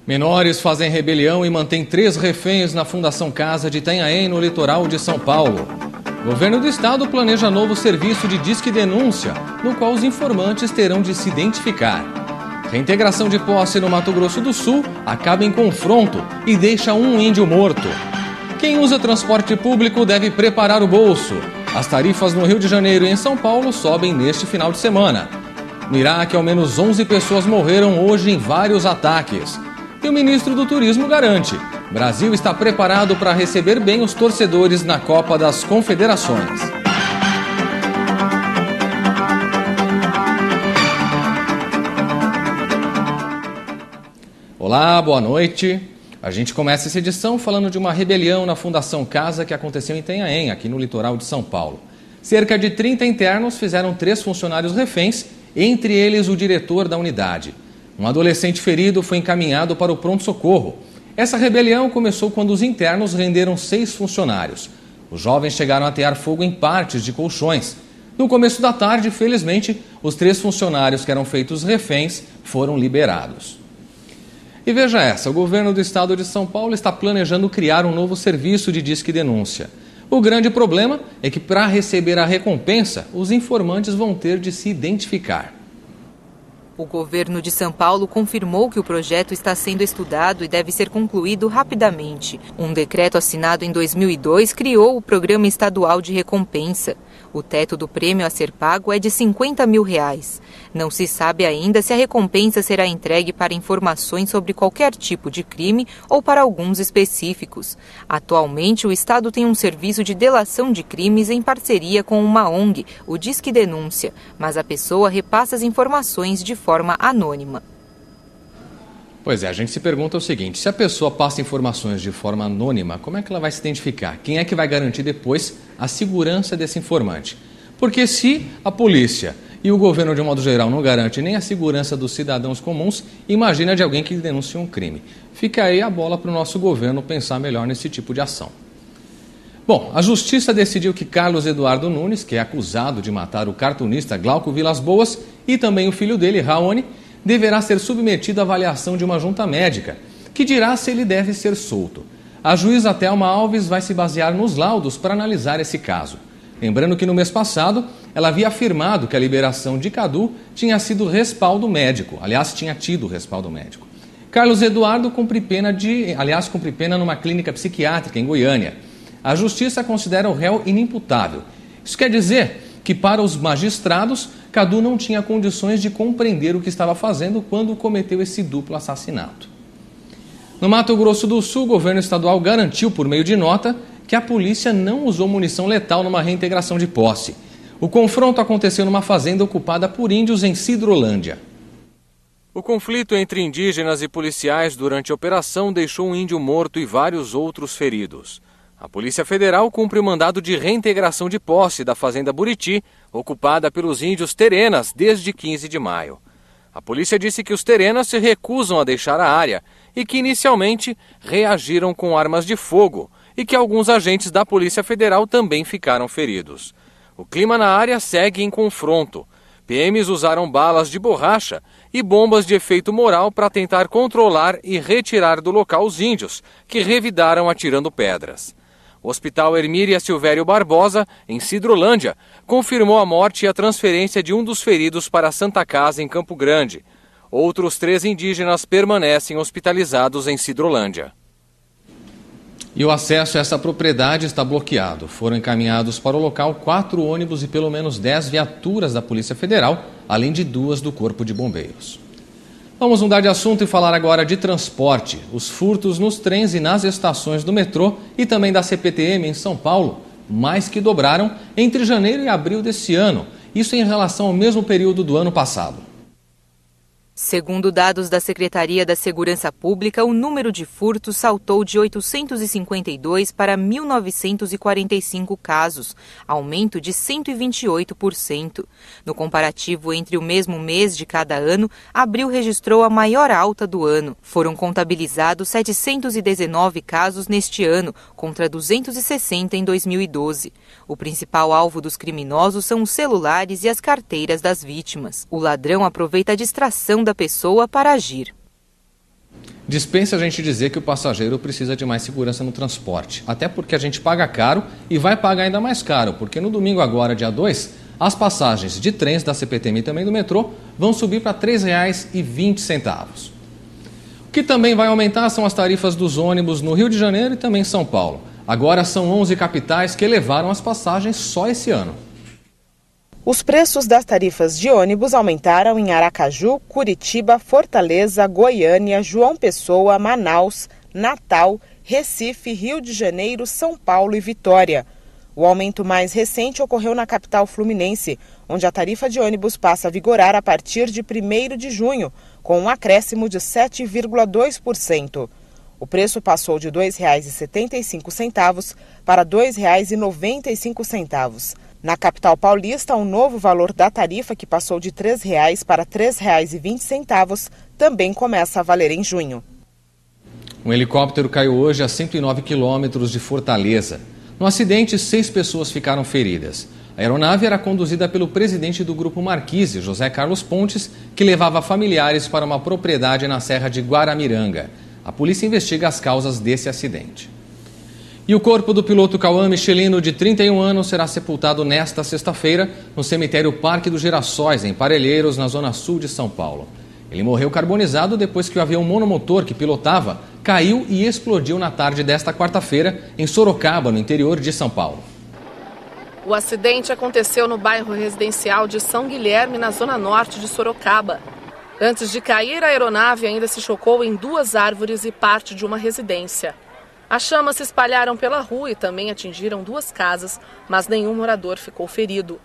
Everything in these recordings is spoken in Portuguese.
Menores fazem rebelião e mantêm 3 reféns na Fundação Casa de Itanhaém, no litoral de São Paulo. O governo do estado planeja novo serviço de Disque Denúncia, no qual os informantes terão de se identificar. Reintegração de posse no Mato Grosso do Sul acaba em confronto e deixa um índio morto. Quem usa transporte público deve preparar o bolso. As tarifas no Rio de Janeiro e em São Paulo sobem neste final de semana. No Iraque, ao menos 11 pessoas morreram hoje em vários ataques. E o ministro do Turismo garante: o Brasil está preparado para receber bem os torcedores na Copa das Confederações. Olá, boa noite. A gente começa essa edição falando de uma rebelião na Fundação Casa que aconteceu em Itanhaém, aqui no litoral de São Paulo. Cerca de 30 internos fizeram 3 funcionários reféns, entre eles o diretor da unidade. Um adolescente ferido foi encaminhado para o pronto-socorro. Essa rebelião começou quando os internos renderam 6 funcionários. Os jovens chegaram a atear fogo em partes de colchões. No começo da tarde, felizmente, os 3 funcionários que eram feitos reféns foram liberados. E veja essa, o governo do estado de São Paulo está planejando criar um novo serviço de Disque Denúncia. O grande problema é que, para receber a recompensa, os informantes vão ter de se identificar. O governo de São Paulo confirmou que o projeto está sendo estudado e deve ser concluído rapidamente. Um decreto assinado em 2002 criou o Programa Estadual de Recompensa. O teto do prêmio a ser pago é de R$50 mil. Não se sabe ainda se a recompensa será entregue para informações sobre qualquer tipo de crime ou para alguns específicos. Atualmente, o Estado tem um serviço de delação de crimes em parceria com uma ONG, o Disque Denúncia, mas a pessoa repassa as informações de forma anônima. Pois é, a gente se pergunta o seguinte: se a pessoa passa informações de forma anônima, como é que ela vai se identificar? Quem é que vai garantir depois a segurança desse informante? Porque se a polícia e o governo, de um modo geral, não garante nem a segurança dos cidadãos comuns, imagina de alguém que denuncia um crime. Fica aí a bola para o nosso governo pensar melhor nesse tipo de ação. Bom, a justiça decidiu que Carlos Eduardo Nunes, que é acusado de matar o cartunista Glauco Vilas Boas, e também o filho dele, Raoni, deverá ser submetido à avaliação de uma junta médica, que dirá se ele deve ser solto. A juíza Thelma Alves vai se basear nos laudos para analisar esse caso. Lembrando que no mês passado, ela havia afirmado que a liberação de Cadu tinha sido respaldo médico. Aliás, tinha tido respaldo médico. Carlos Eduardo cumpre pena numa clínica psiquiátrica em Goiânia. A justiça considera o réu inimputável. Isso quer dizer que, para os magistrados, Cadu não tinha condições de compreender o que estava fazendo quando cometeu esse duplo assassinato. No Mato Grosso do Sul, o governo estadual garantiu, por meio de nota, que a polícia não usou munição letal numa reintegração de posse. O confronto aconteceu numa fazenda ocupada por índios em Sidrolândia. O conflito entre indígenas e policiais durante a operação deixou um índio morto e vários outros feridos. A Polícia Federal cumpre o mandado de reintegração de posse da fazenda Buriti, ocupada pelos índios Terenas desde 15 de maio. A polícia disse que os Terenas se recusam a deixar a área e que inicialmente reagiram com armas de fogo e que alguns agentes da Polícia Federal também ficaram feridos. O clima na área segue em confronto. PMs usaram balas de borracha e bombas de efeito moral para tentar controlar e retirar do local os índios, que revidaram atirando pedras. O Hospital Hermília Silvério Barbosa, em Sidrolândia, confirmou a morte e a transferência de um dos feridos para a Santa Casa, em Campo Grande. Outros 3 indígenas permanecem hospitalizados em Sidrolândia. E o acesso a essa propriedade está bloqueado. Foram encaminhados para o local 4 ônibus e pelo menos 10 viaturas da Polícia Federal, além de 2 do Corpo de Bombeiros. Vamos mudar de assunto e falar agora de transporte. Os furtos nos trens e nas estações do metrô e também da CPTM em São Paulo mais que dobraram entre janeiro e abril desse ano. Isso em relação ao mesmo período do ano passado. Segundo dados da Secretaria da Segurança Pública, o número de furtos saltou de 852 para 1.945 casos, aumento de 128%. No comparativo entre o mesmo mês de cada ano, abril registrou a maior alta do ano. Foram contabilizados 719 casos neste ano, contra 260 em 2012. O principal alvo dos criminosos são os celulares e as carteiras das vítimas. O ladrão aproveita a distração da pessoa para agir. Dispensa a gente dizer que o passageiro precisa de mais segurança no transporte. Até porque a gente paga caro e vai pagar ainda mais caro, porque no domingo agora, dia 2, as passagens de trens da CPTM e também do metrô vão subir para R$ 3,20. O que também vai aumentar são as tarifas dos ônibus no Rio de Janeiro e também em São Paulo. Agora são 11 capitais que elevaram as passagens só esse ano. Os preços das tarifas de ônibus aumentaram em Aracaju, Curitiba, Fortaleza, Goiânia, João Pessoa, Manaus, Natal, Recife, Rio de Janeiro, São Paulo e Vitória. O aumento mais recente ocorreu na capital fluminense, onde a tarifa de ônibus passa a vigorar a partir de 1º de junho, com um acréscimo de 7,2%. O preço passou de R$ 2,75 para R$ 2,95. Na capital paulista, o novo valor da tarifa, que passou de R$ 3,00 para R$ 3,20, também começa a valer em junho. Um helicóptero caiu hoje a 109 quilômetros de Fortaleza. No acidente, 6 pessoas ficaram feridas. A aeronave era conduzida pelo presidente do Grupo Marquise, José Carlos Pontes, que levava familiares para uma propriedade na Serra de Guaramiranga. A polícia investiga as causas desse acidente. E o corpo do piloto Cauã Michelino, de 31 anos, será sepultado nesta sexta-feira no cemitério Parque dos Girassóis, em Parelheiros, na zona sul de São Paulo. Ele morreu carbonizado depois que o avião monomotor que pilotava caiu e explodiu na tarde desta quarta-feira em Sorocaba, no interior de São Paulo. O acidente aconteceu no bairro residencial de São Guilherme, na zona norte de Sorocaba. Antes de cair, a aeronave ainda se chocou em 2 árvores e parte de uma residência. As chamas se espalharam pela rua e também atingiram 2 casas, mas nenhum morador ficou ferido.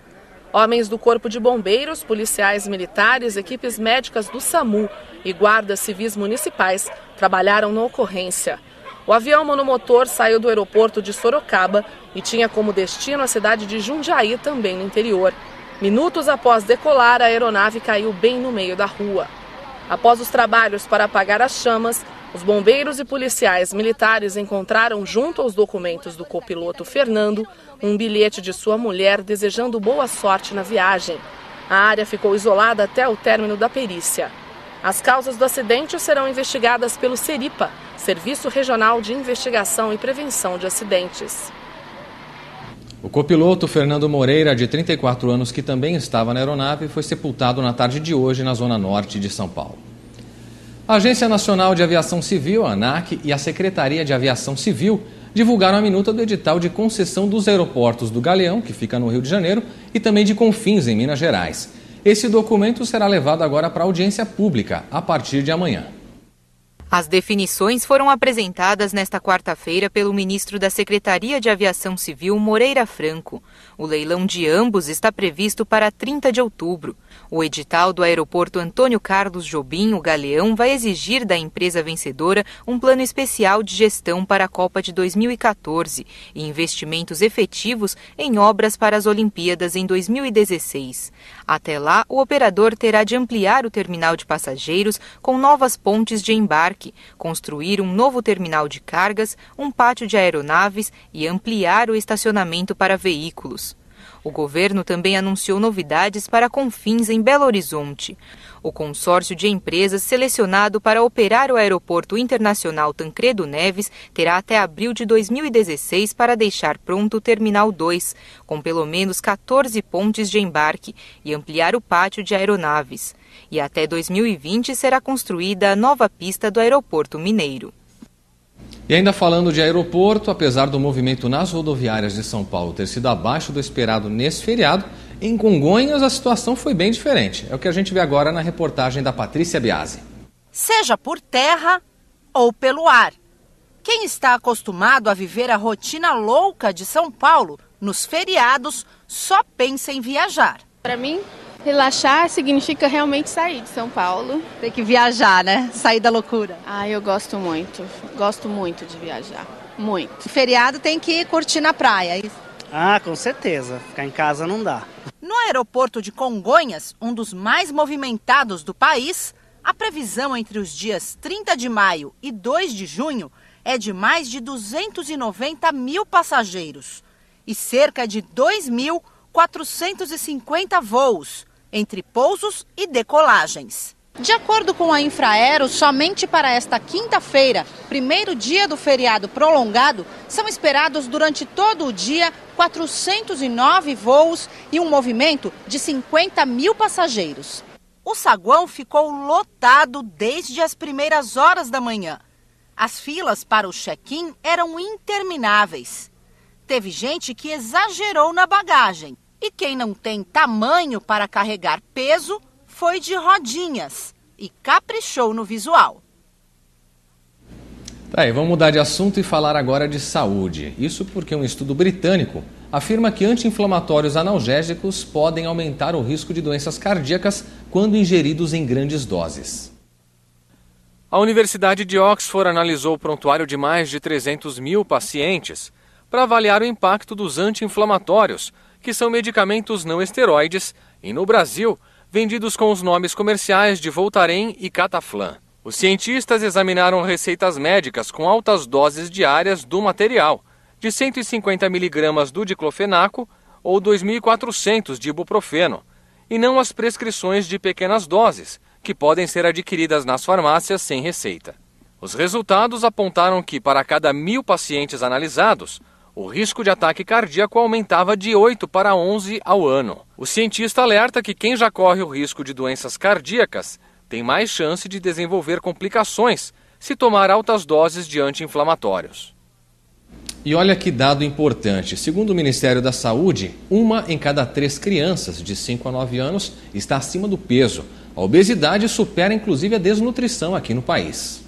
Homens do Corpo de Bombeiros, policiais militares, equipes médicas do SAMU e guardas civis municipais trabalharam na ocorrência. O avião monomotor saiu do aeroporto de Sorocaba e tinha como destino a cidade de Jundiaí, também no interior. Minutos após decolar, a aeronave caiu bem no meio da rua. Após os trabalhos para apagar as chamas, os bombeiros e policiais militares encontraram, junto aos documentos do copiloto Fernando, um bilhete de sua mulher desejando boa sorte na viagem. A área ficou isolada até o término da perícia. As causas do acidente serão investigadas pelo SERIPA, Serviço Regional de Investigação e Prevenção de Acidentes. O copiloto Fernando Moreira, de 34 anos, que também estava na aeronave, foi sepultado na tarde de hoje na zona norte de São Paulo. A Agência Nacional de Aviação Civil, a ANAC, e a Secretaria de Aviação Civil divulgaram a minuta do edital de concessão dos aeroportos do Galeão, que fica no Rio de Janeiro, e também de Confins, em Minas Gerais. Esse documento será levado agora para audiência pública, a partir de amanhã. As definições foram apresentadas nesta quarta-feira pelo ministro da Secretaria de Aviação Civil, Moreira Franco. O leilão de ambos está previsto para 30 de outubro. O edital do aeroporto Antônio Carlos Jobim, o Galeão, vai exigir da empresa vencedora um plano especial de gestão para a Copa de 2014 e investimentos efetivos em obras para as Olimpíadas em 2016. Até lá, o operador terá de ampliar o terminal de passageiros com novas pontes de embarque, construir um novo terminal de cargas, um pátio de aeronaves e ampliar o estacionamento para veículos. O governo também anunciou novidades para Confins, em Belo Horizonte. O consórcio de empresas selecionado para operar o Aeroporto Internacional Tancredo Neves terá até abril de 2016 para deixar pronto o Terminal 2, com pelo menos 14 pontes de embarque, e ampliar o pátio de aeronaves. E até 2020 será construída a nova pista do Aeroporto Mineiro. E ainda falando de aeroporto, apesar do movimento nas rodoviárias de São Paulo ter sido abaixo do esperado nesse feriado, em Congonhas a situação foi bem diferente. É o que a gente vê agora na reportagem da Patrícia Biasi. Seja por terra ou pelo ar. Quem está acostumado a viver a rotina louca de São Paulo nos feriados só pensa em viajar. Para mim, relaxar significa realmente sair de São Paulo. Tem que viajar, né? Sair da loucura. Eu gosto muito de viajar, muito. Feriado tem que curtir na praia. Com certeza, ficar em casa não dá. No aeroporto de Congonhas, um dos mais movimentados do país, a previsão entre os dias 30 de maio e 2 de junho é de mais de 290 mil passageiros e cerca de 2.450 voos, entre pousos e decolagens. De acordo com a Infraero, somente para esta quinta-feira, primeiro dia do feriado prolongado, são esperados durante todo o dia 409 voos e um movimento de 50 mil passageiros. O saguão ficou lotado desde as primeiras horas da manhã. As filas para o check-in eram intermináveis. Teve gente que exagerou na bagagem e quem não tem tamanho para carregar peso foi de rodinhas e caprichou no visual. Tá aí, vamos mudar de assunto e falar agora de saúde. Isso porque um estudo britânico afirma que anti-inflamatórios analgésicos podem aumentar o risco de doenças cardíacas quando ingeridos em grandes doses. A Universidade de Oxford analisou o prontuário de mais de 300 mil pacientes para avaliar o impacto dos anti-inflamatórios, que são medicamentos não esteroides, e no Brasil, vendidos com os nomes comerciais de Voltaren e Cataflam. Os cientistas examinaram receitas médicas com altas doses diárias do material, de 150 mg do diclofenaco ou 2.400 de ibuprofeno, e não as prescrições de pequenas doses, que podem ser adquiridas nas farmácias sem receita. Os resultados apontaram que, para cada 1.000 pacientes analisados, o risco de ataque cardíaco aumentava de 8 para 11 ao ano. O cientista alerta que quem já corre o risco de doenças cardíacas tem mais chance de desenvolver complicações se tomar altas doses de anti-inflamatórios. E olha que dado importante. Segundo o Ministério da Saúde, 1 em cada 3 crianças de 5 a 9 anos está acima do peso. A obesidade supera inclusive a desnutrição aqui no país.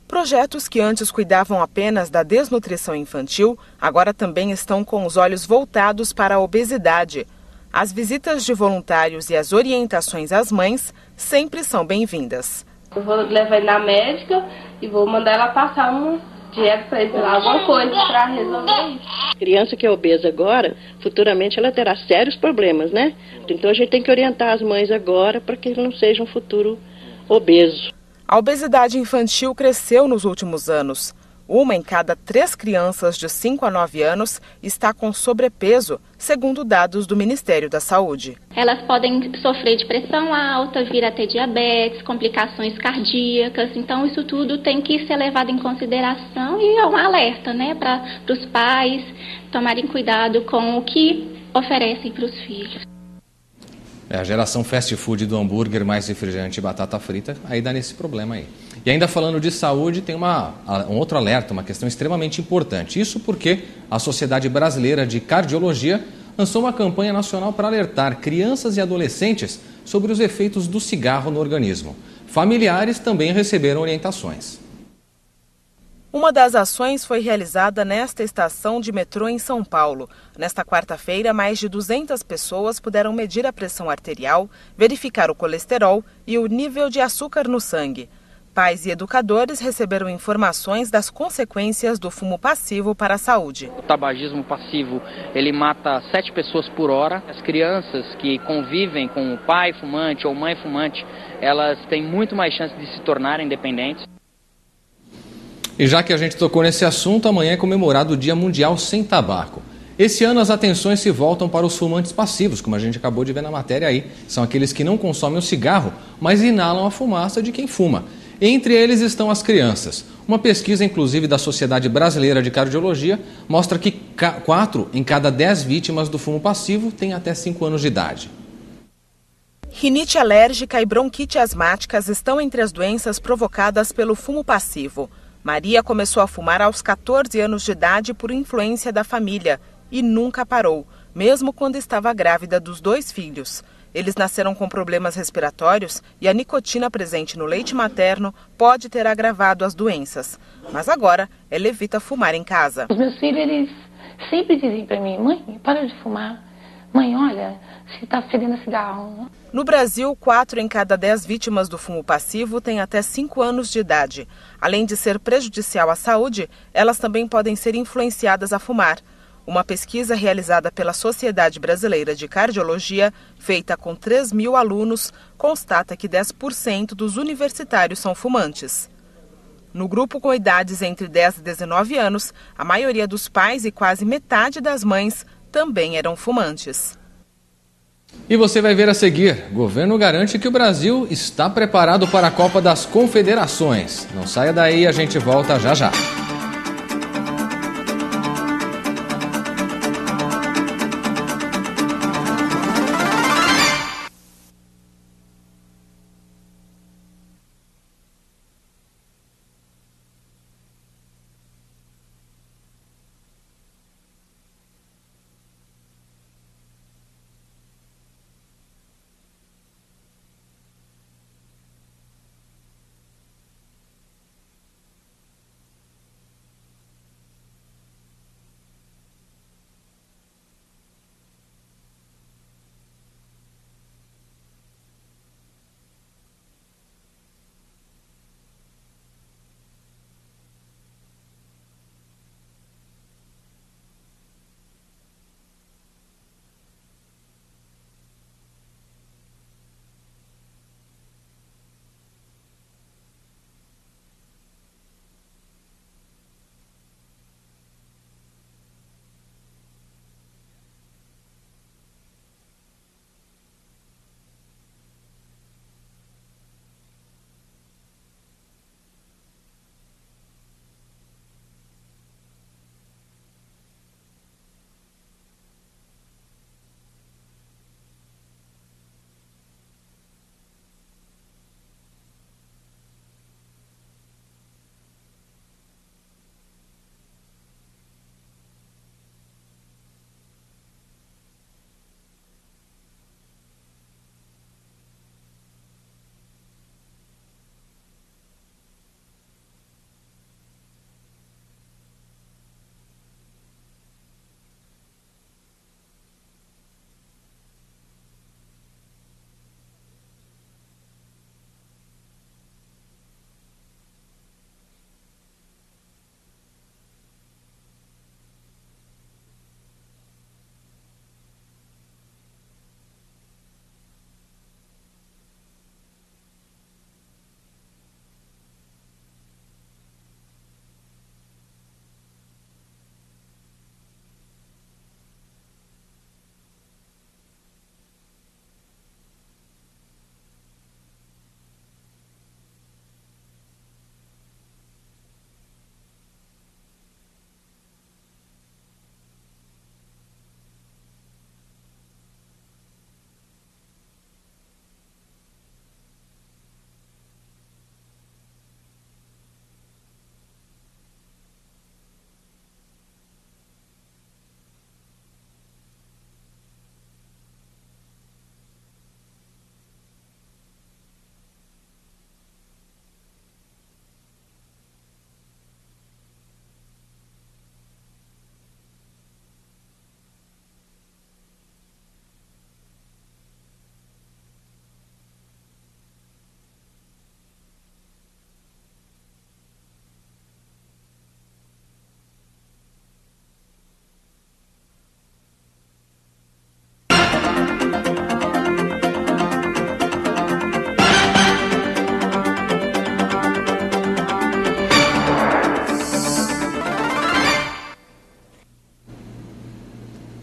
Projetos que antes cuidavam apenas da desnutrição infantil, agora também estão com os olhos voltados para a obesidade. As visitas de voluntários e as orientações às mães sempre são bem-vindas. Eu vou levar ele na médica e vou mandar ela passar uma dieta para ele, alguma coisa para resolver isso. Criança que é obesa agora, futuramente ela terá sérios problemas, né? Então a gente tem que orientar as mães agora para que ele não seja um futuro obeso. A obesidade infantil cresceu nos últimos anos. 1 em cada 3 crianças de 5 a 9 anos está com sobrepeso, segundo dados do Ministério da Saúde. Elas podem sofrer de pressão alta, vir a ter diabetes, complicações cardíacas. Então, isso tudo tem que ser levado em consideração e é um alerta, né, para os pais tomarem cuidado com o que oferecem para os filhos. A geração fast food do hambúrguer mais refrigerante e batata frita, aí dá nesse problema aí. E ainda falando de saúde, tem um outro alerta, uma questão extremamente importante. Isso porque a Sociedade Brasileira de Cardiologia lançou uma campanha nacional para alertar crianças e adolescentes sobre os efeitos do cigarro no organismo. Familiares também receberam orientações. Uma das ações foi realizada nesta estação de metrô em São Paulo. Nesta quarta-feira, mais de 200 pessoas puderam medir a pressão arterial, verificar o colesterol e o nível de açúcar no sangue. Pais e educadores receberam informações das consequências do fumo passivo para a saúde. O tabagismo passivo, ele mata 7 pessoas por hora. As crianças que convivem com o pai fumante ou mãe fumante, elas têm muito mais chance de se tornarem dependentes. E já que a gente tocou nesse assunto, amanhã é comemorado o Dia Mundial Sem Tabaco. Esse ano as atenções se voltam para os fumantes passivos, como a gente acabou de ver na matéria aí. São aqueles que não consomem o cigarro, mas inalam a fumaça de quem fuma. Entre eles estão as crianças. Uma pesquisa, inclusive, da Sociedade Brasileira de Cardiologia mostra que 4 em cada 10 vítimas do fumo passivo têm até 5 anos de idade. Rinite alérgica e bronquite asmáticas estão entre as doenças provocadas pelo fumo passivo. Maria começou a fumar aos 14 anos de idade por influência da família e nunca parou, mesmo quando estava grávida dos 2 filhos. Eles nasceram com problemas respiratórios e a nicotina presente no leite materno pode ter agravado as doenças. Mas agora ela evita fumar em casa. Os meus filhos, eles sempre dizem para mim: mãe, para de fumar. Mãe, olha, se está fedendo cigarro. No Brasil, 4 em cada 10 vítimas do fumo passivo têm até 5 anos de idade. Além de ser prejudicial à saúde, elas também podem ser influenciadas a fumar. Uma pesquisa realizada pela Sociedade Brasileira de Cardiologia, feita com 3.000 alunos, constata que 10% dos universitários são fumantes. No grupo com idades entre 10 e 19 anos, a maioria dos pais e quase metade das mães também eram fumantes. E você vai ver a seguir. Governo garante que o Brasil está preparado para a Copa das Confederações. Não saia daí, a gente volta já já.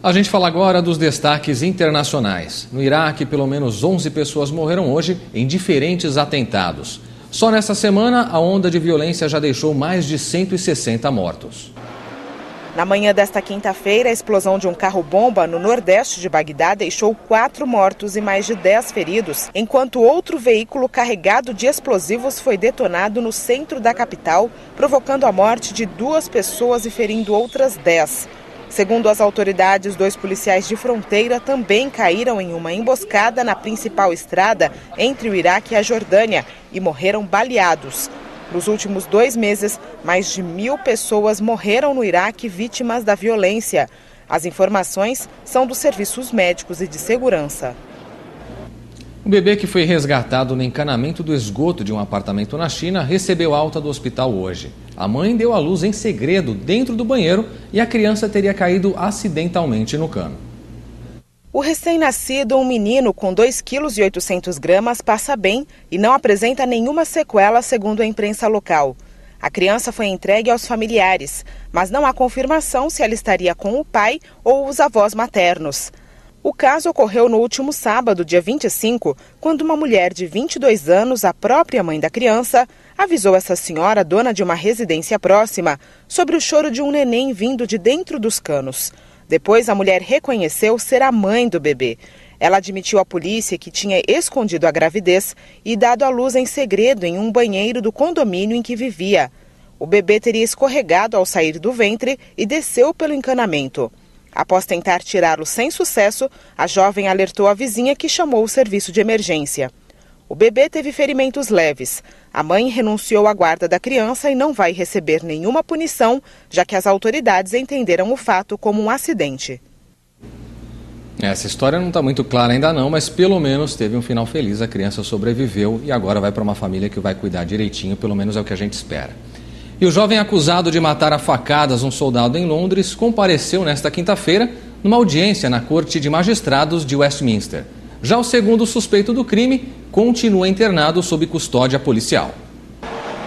A gente fala agora dos destaques internacionais. No Iraque, pelo menos 11 pessoas morreram hoje em diferentes atentados. Só nesta semana, a onda de violência já deixou mais de 160 mortos. Na manhã desta quinta-feira, a explosão de um carro-bomba no nordeste de Bagdá deixou 4 mortos e mais de 10 feridos, enquanto outro veículo carregado de explosivos foi detonado no centro da capital, provocando a morte de 2 pessoas e ferindo outras 10. Segundo as autoridades, 2 policiais de fronteira também caíram em uma emboscada na principal estrada entre o Iraque e a Jordânia e morreram baleados. Nos últimos 2 meses, mais de 1.000 pessoas morreram no Iraque vítimas da violência. As informações são dos serviços médicos e de segurança. O bebê que foi resgatado no encanamento do esgoto de um apartamento na China recebeu alta do hospital hoje. A mãe deu à luz em segredo dentro do banheiro e a criança teria caído acidentalmente no cano. O recém-nascido, um menino com 2,8 kg, passa bem e não apresenta nenhuma sequela, segundo a imprensa local. A criança foi entregue aos familiares, mas não há confirmação se ela estaria com o pai ou os avós maternos. O caso ocorreu no último sábado, dia 25, quando uma mulher de 22 anos, a própria mãe da criança, avisou essa senhora, dona de uma residência próxima, sobre o choro de um neném vindo de dentro dos canos. Depois, a mulher reconheceu ser a mãe do bebê. Ela admitiu à polícia que tinha escondido a gravidez e dado à luz em segredo em um banheiro do condomínio em que vivia. O bebê teria escorregado ao sair do ventre e desceu pelo encanamento. Após tentar tirá-lo sem sucesso, a jovem alertou a vizinha, que chamou o serviço de emergência. O bebê teve ferimentos leves. A mãe renunciou à guarda da criança e não vai receber nenhuma punição, já que as autoridades entenderam o fato como um acidente. Essa história não está muito clara ainda não, mas pelo menos teve um final feliz. A criança sobreviveu e agora vai para uma família que vai cuidar direitinho, pelo menos é o que a gente espera. E o jovem acusado de matar a facadas um soldado em Londres compareceu nesta quinta-feira numa audiência na Corte de Magistrados de Westminster. Já o segundo suspeito do crime continua internado sob custódia policial.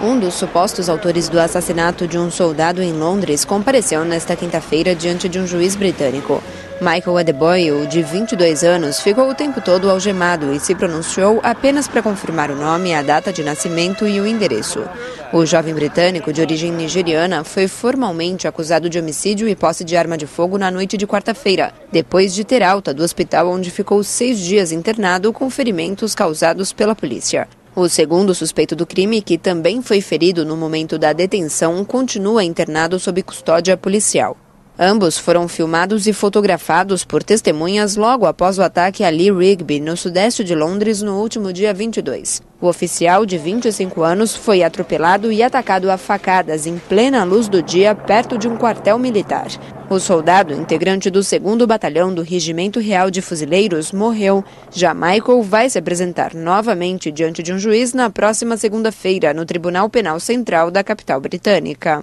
Um dos supostos autores do assassinato de um soldado em Londres compareceu nesta quinta-feira diante de um juiz britânico. Michael Adebayo, de 22 anos, ficou o tempo todo algemado e se pronunciou apenas para confirmar o nome, a data de nascimento e o endereço. O jovem britânico, de origem nigeriana, foi formalmente acusado de homicídio e posse de arma de fogo na noite de quarta-feira, depois de ter alta do hospital onde ficou 6 dias internado com ferimentos causados pela polícia. O segundo suspeito do crime, que também foi ferido no momento da detenção, continua internado sob custódia policial. Ambos foram filmados e fotografados por testemunhas logo após o ataque a Lee Rigby, no sudeste de Londres, no último dia 22. O oficial, de 25 anos, foi atropelado e atacado a facadas em plena luz do dia, perto de um quartel militar. O soldado, integrante do 2º Batalhão do Regimento Real de Fuzileiros, morreu. Já Michael vai se apresentar novamente diante de um juiz na próxima segunda-feira, no Tribunal Penal Central da capital britânica.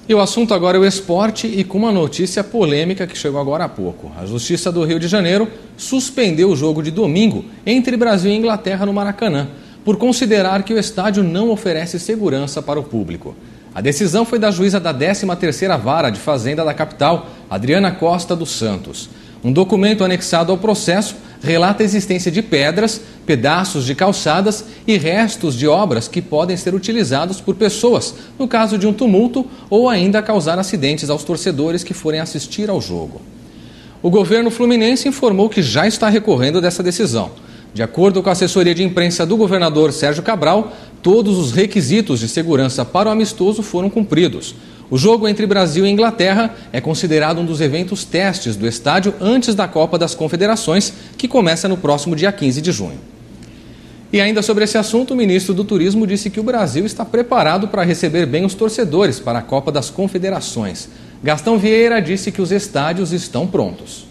E o assunto agora é o esporte e com uma notícia polêmica que chegou agora há pouco. A Justiça do Rio de Janeiro suspendeu o jogo de domingo entre Brasil e Inglaterra no Maracanã, por considerar que o estádio não oferece segurança para o público. A decisão foi da juíza da 13ª Vara de Fazenda da capital, Adriana Costa dos Santos. Um documento anexado ao processo relata a existência de pedras, pedaços de calçadas e restos de obras que podem ser utilizados por pessoas no caso de um tumulto ou ainda causar acidentes aos torcedores que forem assistir ao jogo. O governo fluminense informou que já está recorrendo dessa decisão. De acordo com a assessoria de imprensa do governador Sérgio Cabral, todos os requisitos de segurança para o amistoso foram cumpridos. O jogo entre Brasil e Inglaterra é considerado um dos eventos testes do estádio antes da Copa das Confederações, que começa no próximo dia 15 de junho. E ainda sobre esse assunto, o ministro do Turismo disse que o Brasil está preparado para receber bem os torcedores para a Copa das Confederações. Gastão Vieira disse que os estádios estão prontos.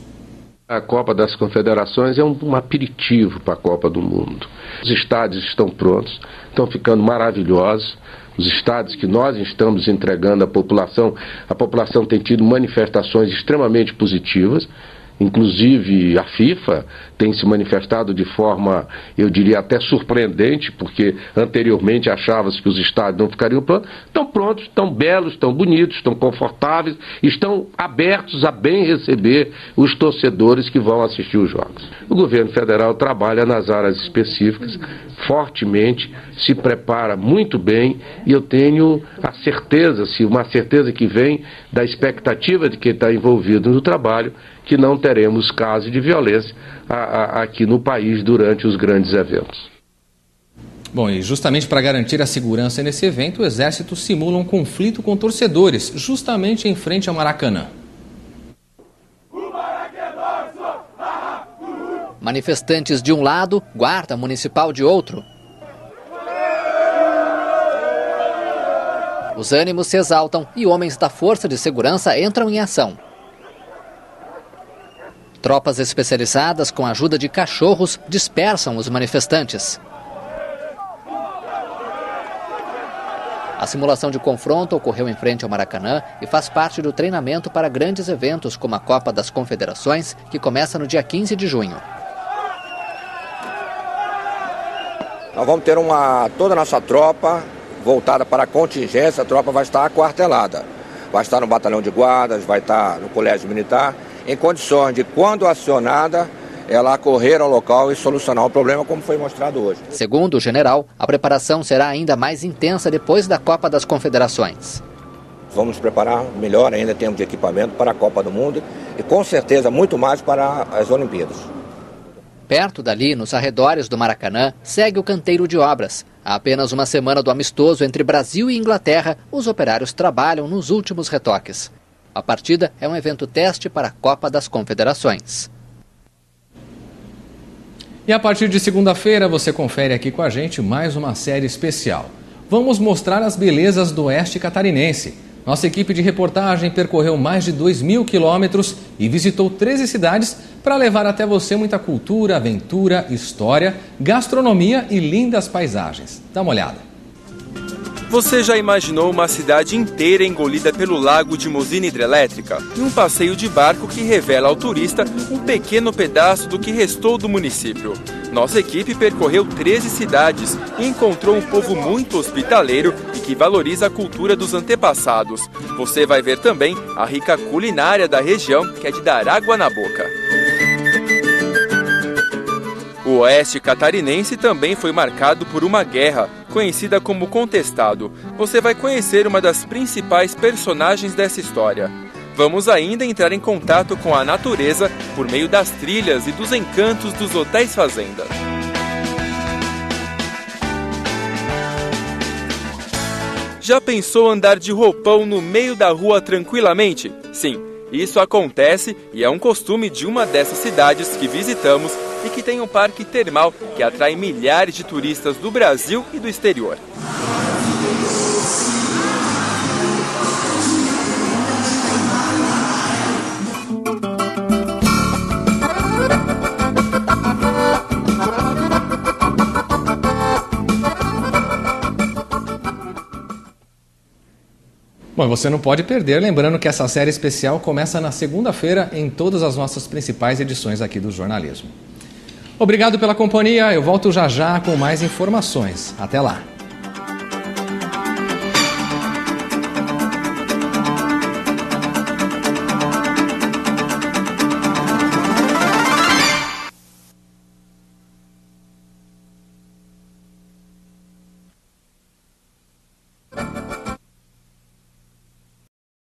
A Copa das Confederações é um aperitivo para a Copa do Mundo. Os estádios estão prontos, estão ficando maravilhosos. Os estádios que nós estamos entregando à população, a população tem tido manifestações extremamente positivas. Inclusive a FIFA tem se manifestado de forma, eu diria, até surpreendente, porque anteriormente achava-se que os estádios não ficariam prontos. Estão prontos, estão belos, estão bonitos, estão confortáveis, estão abertos a bem receber os torcedores que vão assistir os jogos. O governo federal trabalha nas áreas específicas, fortemente, se prepara muito bem, e eu tenho a certeza, uma certeza que vem da expectativa de quem está envolvido no trabalho, que não teremos casos de violência aqui no país durante os grandes eventos. Bom, e justamente para garantir a segurança nesse evento, o Exército simula um conflito com torcedores, justamente em frente ao Maracanã. Manifestantes de um lado, guarda municipal de outro. Os ânimos se exaltam e homens da Força de Segurança entram em ação. Tropas especializadas, com a ajuda de cachorros, dispersam os manifestantes. A simulação de confronto ocorreu em frente ao Maracanã e faz parte do treinamento para grandes eventos como a Copa das Confederações, que começa no dia 15 de junho. Nós vamos ter toda a nossa tropa voltada para a contingência. A tropa vai estar aquartelada. Vai estar no batalhão de guardas, vai estar no colégio militar em condições de, quando acionada, ela correr ao local e solucionar o problema, como foi mostrado hoje. Segundo o general, a preparação será ainda mais intensa depois da Copa das Confederações. Vamos nos preparar melhor ainda em termos de equipamento para a Copa do Mundo e, com certeza, muito mais para as Olimpíadas. Perto dali, nos arredores do Maracanã, segue o canteiro de obras. Há apenas uma semana do amistoso entre Brasil e Inglaterra, os operários trabalham nos últimos retoques. A partida é um evento teste para a Copa das Confederações. E a partir de segunda-feira você confere aqui com a gente mais uma série especial. Vamos mostrar as belezas do oeste catarinense. Nossa equipe de reportagem percorreu mais de 2.000 quilômetros e visitou 13 cidades para levar até você muita cultura, aventura, história, gastronomia e lindas paisagens. Dá uma olhada. Você já imaginou uma cidade inteira engolida pelo lago de uma usina hidrelétrica? E um passeio de barco que revela ao turista um pequeno pedaço do que restou do município. Nossa equipe percorreu 13 cidades e encontrou um povo muito hospitaleiro e que valoriza a cultura dos antepassados. Você vai ver também a rica culinária da região, que é de dar água na boca. O oeste catarinense também foi marcado por uma guerra, conhecida como Contestado. Você vai conhecer uma das principais personagens dessa história. Vamos ainda entrar em contato com a natureza por meio das trilhas e dos encantos dos hotéis fazenda. Já pensou andar de roupão no meio da rua tranquilamente? Sim, isso acontece e é um costume de uma dessas cidades que visitamos e que tem um parque termal que atrai milhares de turistas do Brasil e do exterior. Bom, você não pode perder, lembrando que essa série especial começa na segunda-feira em todas as nossas principais edições aqui do jornalismo. Obrigado pela companhia, eu volto já com mais informações. Até lá!